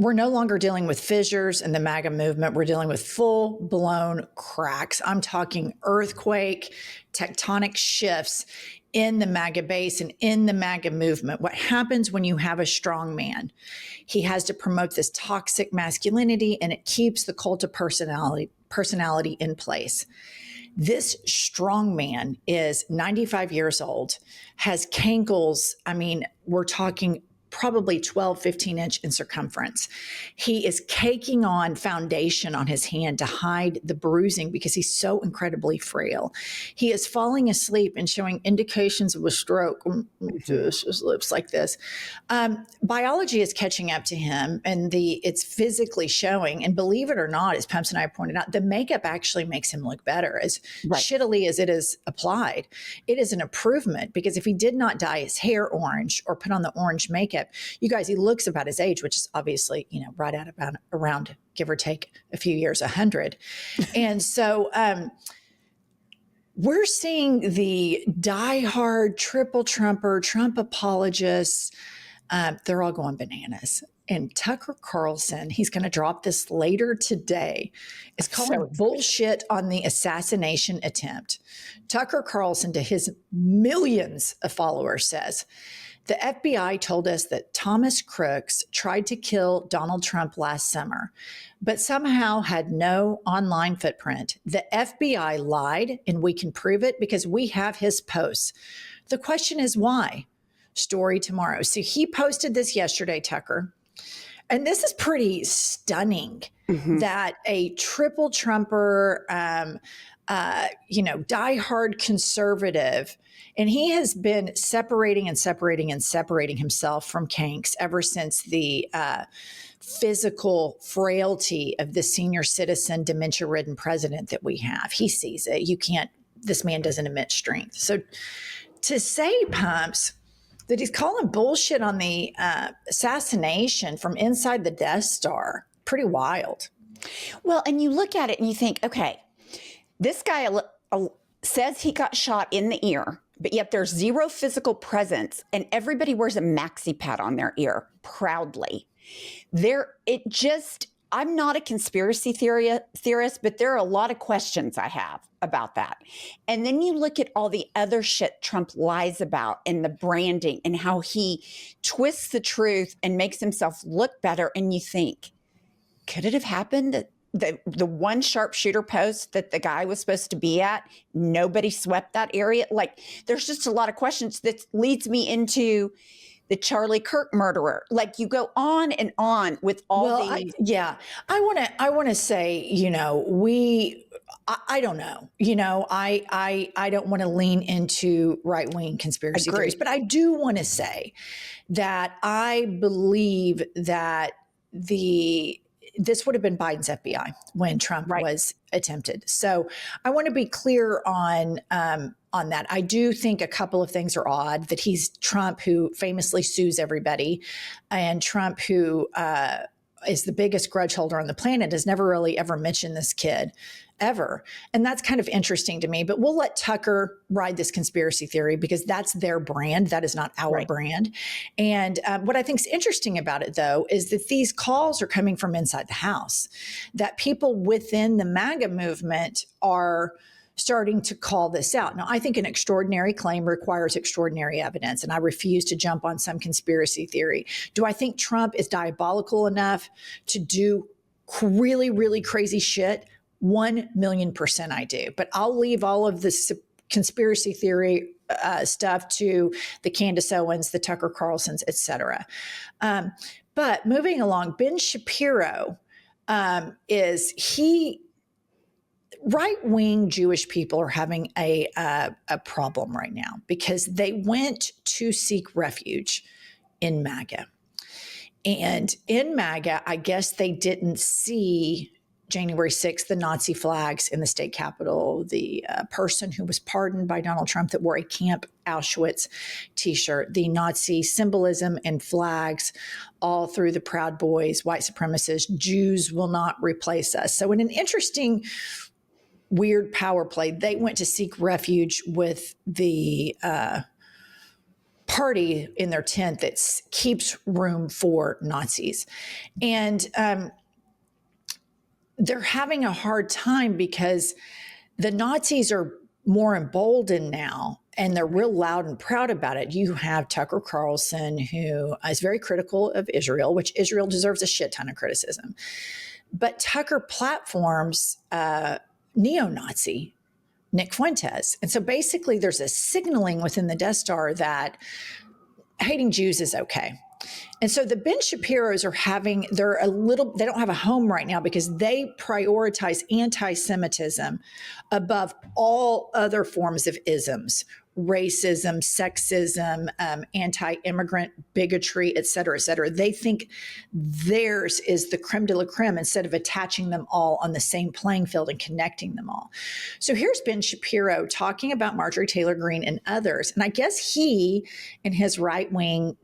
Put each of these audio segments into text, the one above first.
we're no longer dealing with fissures in the MAGA movement. We're dealing with full-blown cracks. I'm talking earthquake, tectonic shifts in the MAGA base and in the MAGA movement. What happens when you have a strong man? He has to promote this toxic masculinity, and it keeps the cult of personality in place. This strong man is 95 years old, has cankles. I mean, we're talking probably 12, 15 inch in circumference. He is caking on foundation on his hand to hide the bruising because he's so incredibly frail. He is falling asleep and showing indications of a stroke. His lips like this. Biology is catching up to him, and it's physically showing. And believe it or not, as Pumps and I pointed out, the makeup actually makes him look better. As shittily as it is applied, it is an improvement, because if he did not dye his hair orange or put on the orange makeup, you guys, he looks about his age, which is obviously, right at about around, give or take a few years, 100. And so we're seeing the diehard triple Trumper, Trump apologists, they're all going bananas. And Tucker Carlson, he's going to drop this later today, is calling bullshit on the assassination attempt. Tucker Carlson, to his millions of followers, says, the FBI told us that Thomas Crooks tried to kill Donald Trump last summer, but somehow had no online footprint. The FBI lied, and we can prove it because we have his posts. The question is why? Story tomorrow. So he posted this yesterday, Tucker. And this is pretty stunning that a triple Trumper, diehard conservative, and he has been separating himself from Kanks ever since the physical frailty of the senior citizen, dementia-ridden president that we have. He sees it. This man doesn't emit strength. So to say, Pumps, that he's calling bullshit on the assassination from inside the Death Star, pretty wild. Well, and you look at it and you think, okay, this guy says he got shot in the ear, but yet there's zero physical presence, and everybody wears a maxi pad on their ear proudly. I'm not a conspiracy theorist, but there are a lot of questions I have about that. And then you look at all the other shit Trump lies about, and the branding, and how he twists the truth and makes himself look better. And you think, could it have happened that the one sharpshooter post that the guy was supposed to be at, nobody swept that area? Like, there's just a lot of questions that leads me into the Charlie Kirk murderer. Like, you go on and on with all these. I want to say, I don't know. I don't want to lean into right-wing conspiracy theories, but I do want to say that I believe that this would have been Biden's FBI when Trump was attempted. So I want to be clear on that. I do think a couple of things are odd, that he's Trump, who famously sues everybody, and Trump, who is the biggest grudge holder on the planet, has never really ever mentioned this kid ever. And that's kind of interesting to me, but we'll let Tucker ride this conspiracy theory because that's their brand. That is not our brand. And what I think is interesting about it, though, is that these calls are coming from inside the house, that people within the MAGA movement are starting to call this out. Now, I think an extraordinary claim requires extraordinary evidence, and I refuse to jump on some conspiracy theory. Do I think Trump is diabolical enough to do really, really crazy shit? 1,000,000% I do. But I'll leave all of this conspiracy theory stuff to the Candace Owens, the Tucker Carlsons, et cetera. But moving along, Ben Shapiro right-wing Jewish people are having a problem right now because they went to seek refuge in MAGA. And in MAGA, I guess they didn't see January 6th, the Nazi flags in the state capitol, the person who was pardoned by Donald Trump that wore a Camp Auschwitz t-shirt, the Nazi symbolism and flags all through the Proud Boys, white supremacists, Jews will not replace us. So in an interesting, weird power play, they went to seek refuge with the party in their tent that keeps room for Nazis. And they're having a hard time because the Nazis are more emboldened now, and they're real loud and proud about it. You have Tucker Carlson, who is very critical of Israel, which Israel deserves a shit ton of criticism. But Tucker platforms neo-Nazi Nick Fuentes. And so basically there's a signaling within the Death Star that hating Jews is okay. And so the Ben Shapiros they don't have a home right now because they prioritize anti-Semitism above all other forms of isms, racism, sexism, anti-immigrant bigotry, et cetera, et cetera. They think theirs is the creme de la creme instead of attaching them all on the same playing field and connecting them all. So here's Ben Shapiro talking about Marjorie Taylor Greene and others. And I guess he, in his right-wing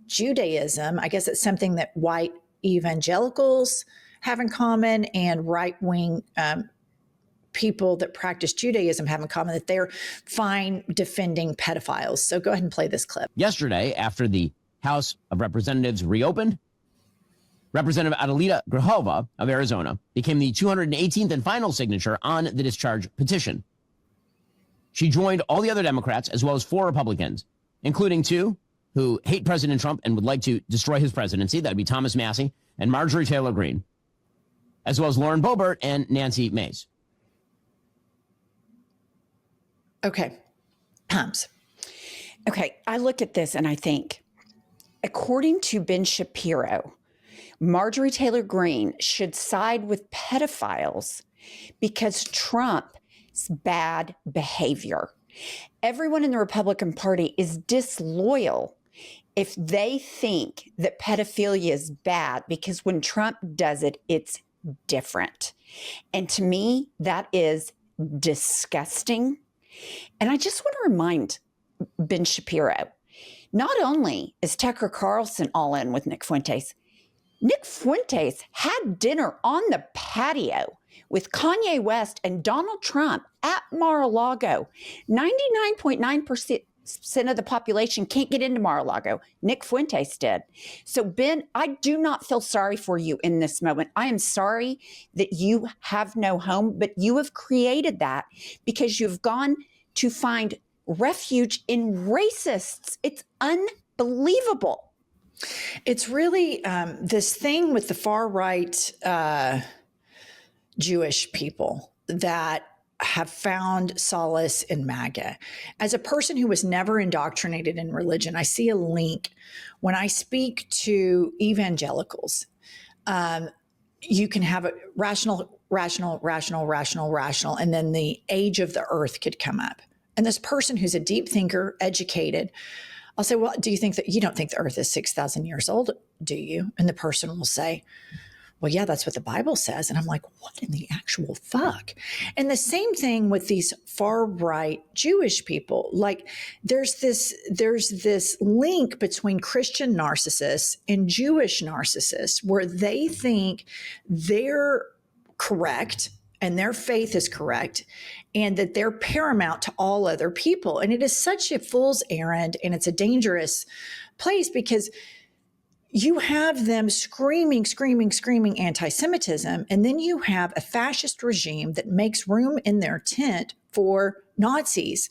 Judaism, I guess it's something that white evangelicals have in common and right-wing people that practice Judaism have in common, that they're fine defending pedophiles. So go ahead and play this clip. Yesterday, after the House of Representatives reopened, Representative Adelita Grajova of Arizona became the 218th and final signature on the discharge petition. She joined all the other Democrats, as well as 4 Republicans, including 2 who hate President Trump and would like to destroy his presidency. That would be Thomas Massie and Marjorie Taylor Greene, as well as Lauren Boebert and Nancy Mace. Okay. Pumps. Okay, I look at this and I think, according to Ben Shapiro, Marjorie Taylor Greene should side with pedophiles because Trump's bad behavior. Everyone in the Republican Party is disloyal if they think that pedophilia is bad, because when Trump does it, it's different. And to me, that is disgusting. And I just want to remind Ben Shapiro, not only is Tucker Carlson all in with Nick Fuentes had dinner on the patio with Kanye West and Donald Trump at Mar-a-Lago. 99.9% of the population can't get into Mar-a-Lago. Nick Fuentes did. So, Ben, I do not feel sorry for you in this moment. I am sorry that you have no home, but you have created that because you've gone to find refuge in racists. It's unbelievable. It's really this thing with the far right Jewish people that have found solace in MAGA. As a person who was never indoctrinated in religion, I see a link when I speak to evangelicals. You can have a rational, and then the age of the earth could come up. And this person who's a deep thinker, educated, I'll say, well, do you think that you don't think the earth is 6,000 years old, do you? And the person will say, well, yeah, that's what the Bible says. And I'm like, what in the actual fuck? And the same thing with these far right Jewish people. Like there's this link between Christian narcissists and Jewish narcissists where they think they're correct and their faith is correct and that they're paramount to all other people. And it is such a fool's errand, and it's a dangerous place because you have them screaming anti-Semitism, and then you have a fascist regime that makes room in their tent for Nazis,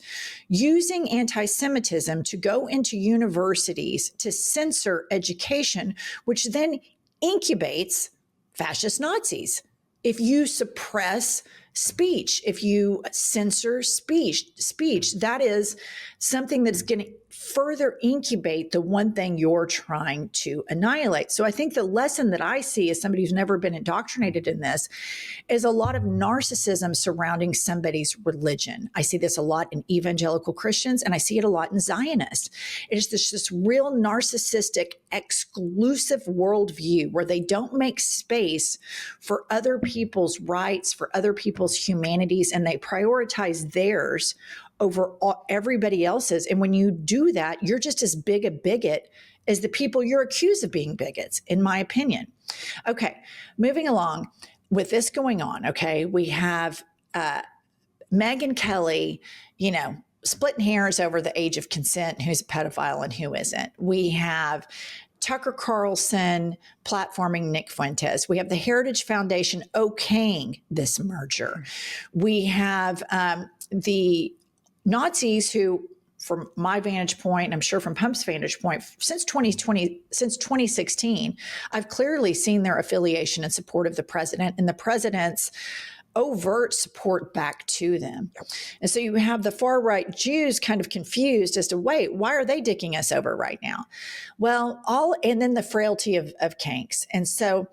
using anti-Semitism to go into universities to censor education, which then incubates fascist Nazis. If you suppress speech, if you censor speech, that is something that's going to further incubate the one thing you're trying to annihilate. So I think the lesson that I see as somebody who's never been indoctrinated in this is a lot of narcissism surrounding somebody's religion. I see this a lot in evangelical Christians, and I see it a lot in Zionists. It is this real narcissistic, exclusive worldview where they don't make space for other people's rights, for other people's humanities, and they prioritize theirs over everybody else's. And when you do that, you're just as big a bigot as the people you're accused of being bigots, in my opinion. Okay, moving along with this going on, okay, we have Megyn Kelly, splitting hairs over the age of consent, who's a pedophile and who isn't. We have Tucker Carlson platforming Nick Fuentes. We have the Heritage Foundation okaying this merger. We have the Nazis who, from my vantage point, I'm sure from Pump's vantage point, since 2016, I've clearly seen their affiliation and support of the president and the president's overt support back to them. And so you have the far right Jews kind of confused as to, wait, why are they dicking us over right now? Well, and then the frailty of Kanks. And so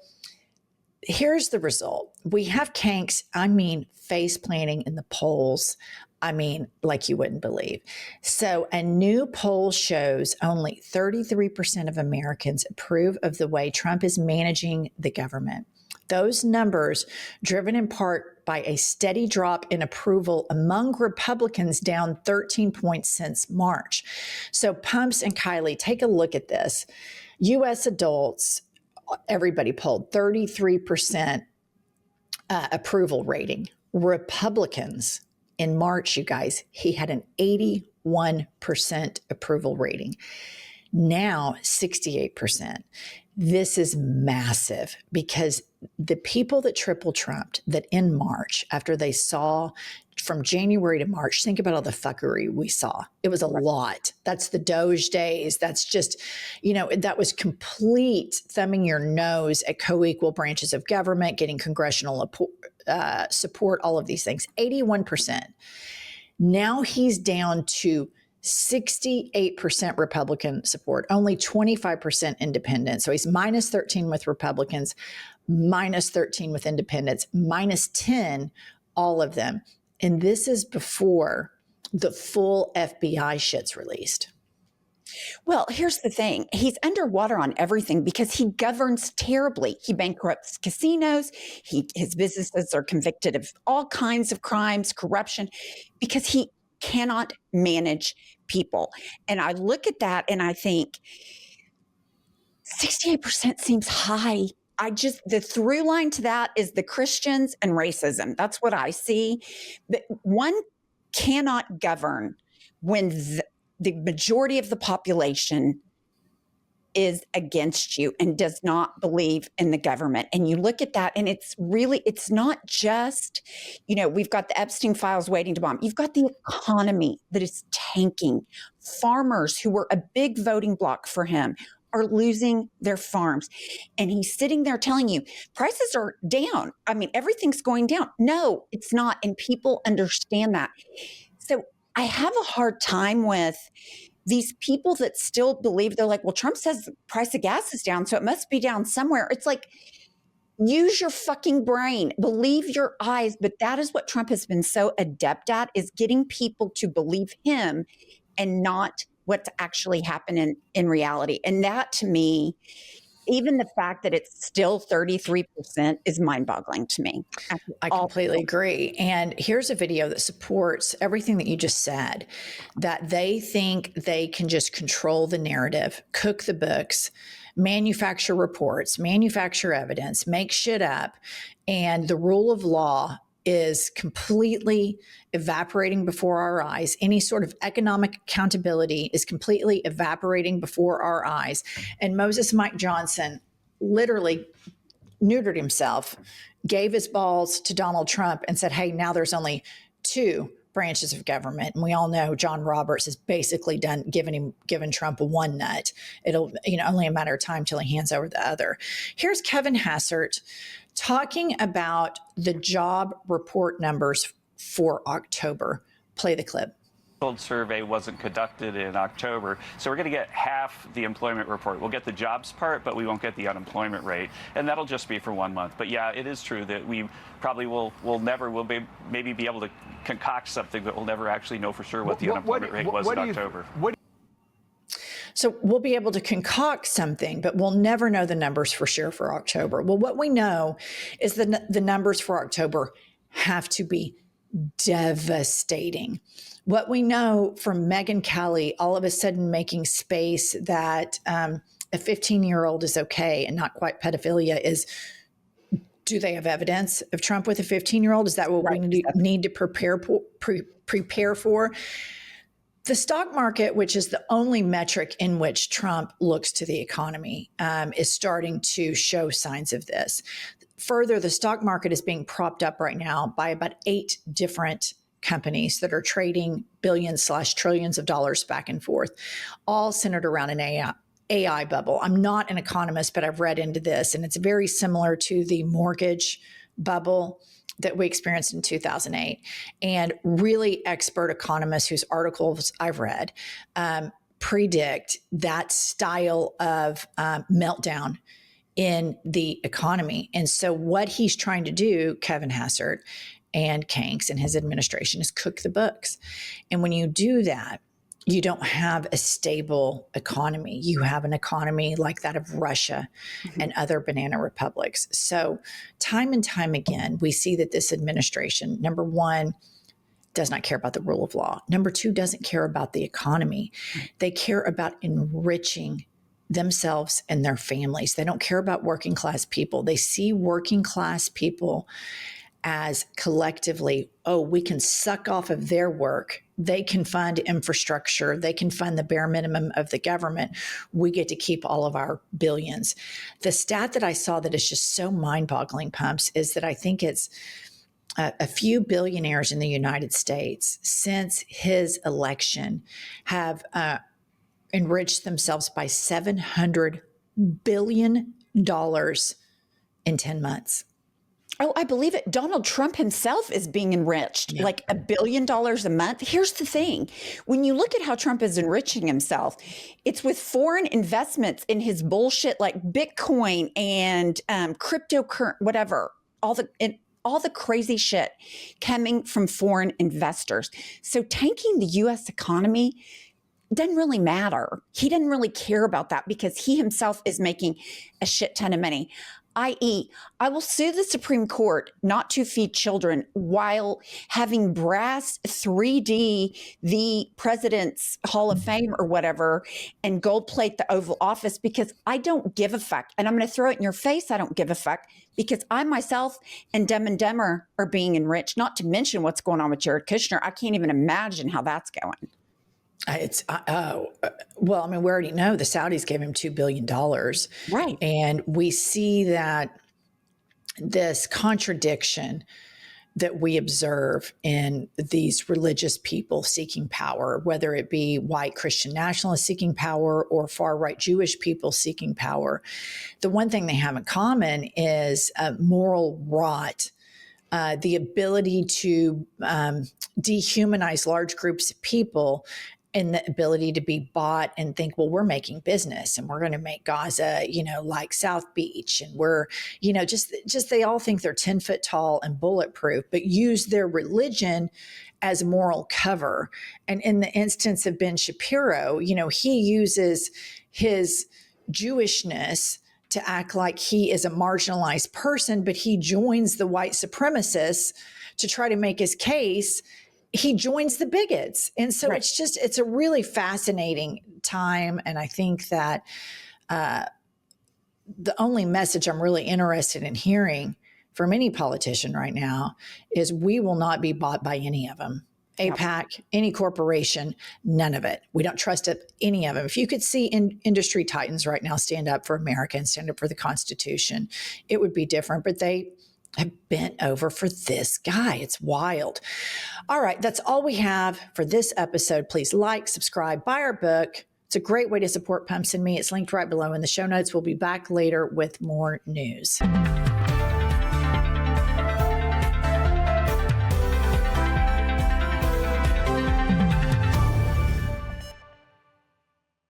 here's the result. We have Kanks, face planting in the polls. Like you wouldn't believe. So a new poll shows only 33% of Americans approve of the way Trump is managing the government. Those numbers, driven in part by a steady drop in approval among Republicans, down 13 points since March. So Pumps and Kylie, take a look at this. U.S. adults, everybody polled, 33% approval rating. Republicans, in March, you guys, he had an 81% approval rating. Now, 68%. This is massive because the people that triple Trumped that in March, after they saw from January to March, think about all the fuckery we saw. It was a lot. That's the Doge days. That's just, that was complete thumbing your nose at co-equal branches of government, getting congressional support, all of these things. 81%. Now he's down to 68% Republican support, only 25% independent. So he's minus 13 with Republicans, minus 13 with independents, minus 10, all of them. And this is before the full FBI shit's released. Well, here's the thing. He's underwater on everything because he governs terribly. He bankrupts casinos. His businesses are convicted of all kinds of crimes, corruption, because he cannot manage people. And I look at that and I think 68% seems high. The through line to that is the Christians and racism. That's what I see. But one cannot govern when the majority of the population is against you and does not believe in the government. And you look at that and it's not just, we've got the Epstein files waiting to bomb. You've got the economy that is tanking. Farmers who were a big voting bloc for him are losing their farms. And he's sitting there telling you prices are down. Everything's going down. No, it's not. And people understand that. So I have a hard time with these people that still believe, they're like, well, Trump says the price of gas is down, so it must be down somewhere. It's like, use your fucking brain, believe your eyes. But that is what Trump has been so adept at, is getting people to believe him and not what's actually happening in reality. And that, to me, even the fact that it's still 33% is mind-boggling to me. I completely agree. And here's a video that supports everything that you just said, that they think they can just control the narrative, cook the books, manufacture reports, manufacture evidence, make shit up, and the rule of law is completely evaporating before our eyes. Any sort of economic accountability is completely evaporating before our eyes. And Moses Mike Johnson literally neutered himself, gave his balls to Donald Trump and said, hey, now there's only two branches of government. And we all know John Roberts has basically given Trump one nut. It'll, only a matter of time till he hands over the other. Here's Kevin Hassert talking about the job report numbers for October. Play the clip. Survey wasn't conducted in October, so we're going to get half the employment report. We'll get the jobs part, but we won't get the unemployment rate, and that'll just be for 1 month. But yeah, it is true that we probably will maybe be able to concoct something, but we'll never actually know for sure what the unemployment rate was in October. So we'll be able to concoct something, but we'll never know the numbers for sure for October. Well, what we know is the numbers for October have to be devastating. What we know from Megyn Kelly, all of a sudden making space that a 15-year-old is okay and not quite pedophilia, is, do they have evidence of Trump with a 15-year-old? Is that what we need to prepare for? The stock market, which is the only metric in which Trump looks to the economy, is starting to show signs of this. Further, the stock market is being propped up right now by about 8 different companies that are trading billions/trillions of dollars back and forth, all centered around an AI bubble. I'm not an economist, but I've read into this, and it's very similar to the mortgage bubble that we experienced in 2008. And really expert economists whose articles I've read predict that style of meltdown in the economy. And so what he's trying to do, Kevin Hassert and Kanks and his administration, is cook the books. And when you do that, you don't have a stable economy. You have an economy like that of Russia and other banana republics. So time and time again, we see that this administration, number one, does not care about the rule of law. Number two, doesn't care about the economy. They care about enriching themselves and their families. They don't care about working class people. They see working class people as collectively, oh, we can suck off of their work. They can fund infrastructure. They can fund the bare minimum of the government. We get to keep all of our billions. The stat that I saw that is just so mind-boggling, Pumps, is that I think it's a few billionaires in the United States since his election have enriched themselves by $700 billion in 10 months. Oh, I believe it. Donald Trump himself is being enriched like $1 billion a month. Here's the thing. When you look at how Trump is enriching himself, it's with foreign investments in his bullshit like Bitcoin and cryptocurrency, whatever, all the crazy shit coming from foreign investors. So tanking the U.S. economy doesn't really matter. He doesn't really care about that because he himself is making a shit ton of money. I.e., I will sue the Supreme Court not to feed children while having brass 3D the president's Hall of Fame or whatever and gold plate the Oval Office because I don't give a fuck. And I'm going to throw it in your face. I don't give a fuck because I myself and Dumb and Dumber are being enriched, not to mention what's going on with Jared Kushner. I can't even imagine how that's going. Well, I mean, we already know the Saudis gave him $2 billion. Right. And we see that this contradiction that we observe in these religious people seeking power, whether it be white Christian nationalists seeking power or far-right Jewish people seeking power, the one thing they have in common is moral rot. The ability to dehumanize large groups of people and the ability to be bought and think, well, we're making business and we're going to make Gaza, like South Beach. And we're, just they all think they're 10 foot tall and bulletproof, but use their religion as moral cover. And in the instance of Ben Shapiro, he uses his Jewishness to act like he is a marginalized person, but he joins the white supremacists to try to make his case. He joins the bigots. And so it's a really fascinating time. And I think that the only message I'm really interested in hearing from any politician right now is we will not be bought by any of them. AIPAC, any corporation, none of it. We don't trust any of them. If you could see industry titans right now stand up for America and stand up for the Constitution, it would be different. But they have bent over for this guy. It's wild. All right, that's all we have for this episode. Please like, subscribe, buy our book. It's a great way to support Pumps and Me. It's linked right below in the show notes. We'll be back later with more news.